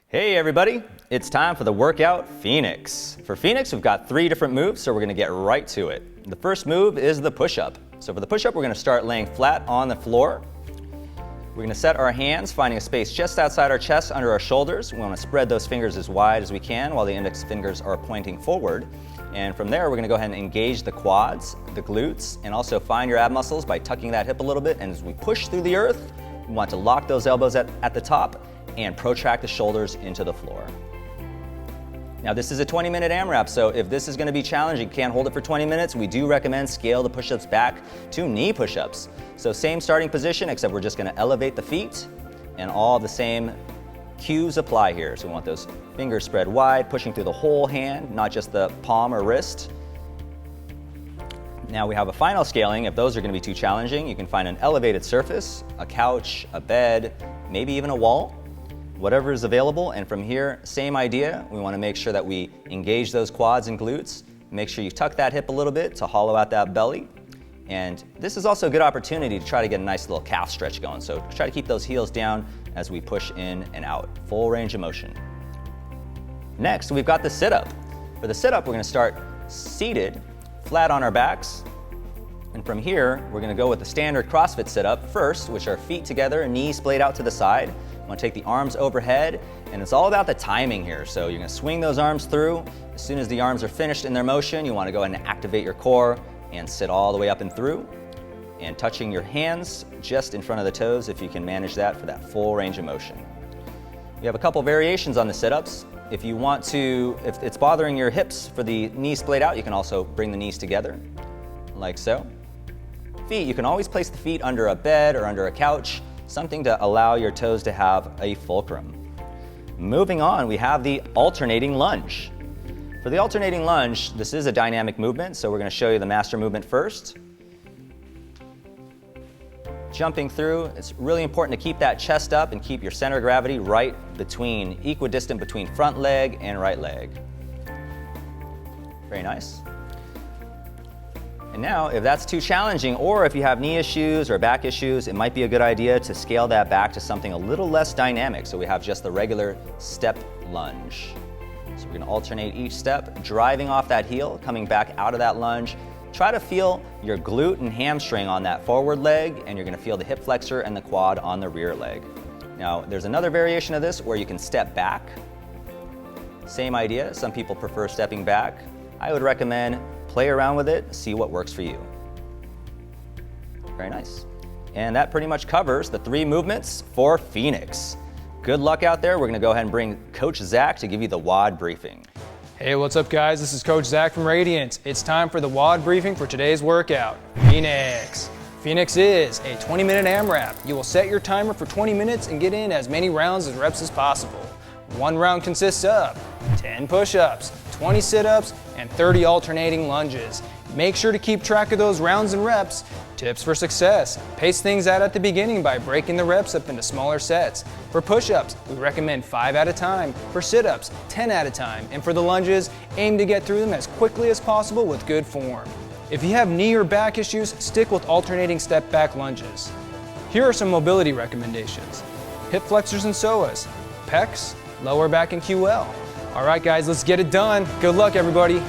Hey everybody, it's time for the workout Phoenix. For Phoenix, we've got 3 different moves, so we're gonna get right to it. The first move is the push-up. So for the push-up, we're gonna start laying flat on the floor. We're gonna set our hands, finding a space just outside our chest, under our shoulders. We wanna spread those fingers as wide as we can while the index fingers are pointing forward. And from there, we're gonna go ahead and engage the quads, the glutes, and also find your ab muscles by tucking that hip a little bit. And as we push through the earth, we want to lock those elbows at the top and protract the shoulders into the floor. Now this is a 20-minute AMRAP, so if this is gonna be challenging, you can't hold it for 20 minutes, we do recommend scale the push-ups back to knee push-ups. So same starting position, except we're just gonna elevate the feet, and all the same cues apply here. So we want those fingers spread wide, pushing through the whole hand, not just the palm or wrist. Now we have a final scaling. If those are gonna be too challenging, you can find an elevated surface, a couch, a bed, maybe even a wall, whatever is available. And from here, same idea. We wanna make sure that we engage those quads and glutes. Make sure you tuck that hip a little bit to hollow out that belly. And this is also a good opportunity to try to get a nice little calf stretch going. So try to keep those heels down as we push in and out. Full range of motion. Next, we've got the sit-up. For the sit-up, we're gonna start seated, flat on our backs. And from here, we're gonna go with the standard CrossFit sit-up first, which are feet together, knees splayed out to the side. You wanna take the arms overhead, and it's all about the timing here. So you're gonna swing those arms through. As soon as the arms are finished in their motion, you wanna go ahead and activate your core and sit all the way up and through. And touching your hands just in front of the toes, if you can manage that for that full range of motion. We have a couple variations on the sit-ups. If you want to, if it's bothering your hips for the knees splayed out, you can also bring the knees together, like so. Feet, you can always place the feet under a bed or under a couch, something to allow your toes to have a fulcrum. Moving on, we have the alternating lunge. For the alternating lunge, this is a dynamic movement, so we're gonna show you the master movement first. Jumping through, it's really important to keep that chest up and keep your center of gravity right between, equidistant between front leg and right leg. Very nice. And now, if that's too challenging, or if you have knee issues or back issues, it might be a good idea to scale that back to something a little less dynamic. So we have just the regular step lunge. So we're gonna alternate each step, driving off that heel, coming back out of that lunge. Try to feel your glute and hamstring on that forward leg, and you're gonna feel the hip flexor and the quad on the rear leg. Now, there's another variation of this where you can step back. Same idea, some people prefer stepping back. I would recommend play around with it, see what works for you. Very nice. And that pretty much covers the 3 movements for Phoenix. Good luck out there. We're gonna go ahead and bring Coach Zach to give you the WOD briefing. Hey, what's up guys? This is Coach Zach from Radiant. It's time for the WOD briefing for today's workout. Phoenix. Phoenix is a 20-minute AMRAP. You will set your timer for 20 minutes and get in as many rounds and reps as possible. One round consists of 10 push-ups, 20 sit-ups, and 30 alternating lunges. Make sure to keep track of those rounds and reps. Tips for success: pace things out at the beginning by breaking the reps up into smaller sets. For push-ups, we recommend 5 at a time. For sit-ups, 10 at a time. And for the lunges, aim to get through them as quickly as possible with good form. If you have knee or back issues, stick with alternating step-back lunges. Here are some mobility recommendations: hip flexors and psoas, pecs, lower back and QL. All right guys, let's get it done. Good luck everybody.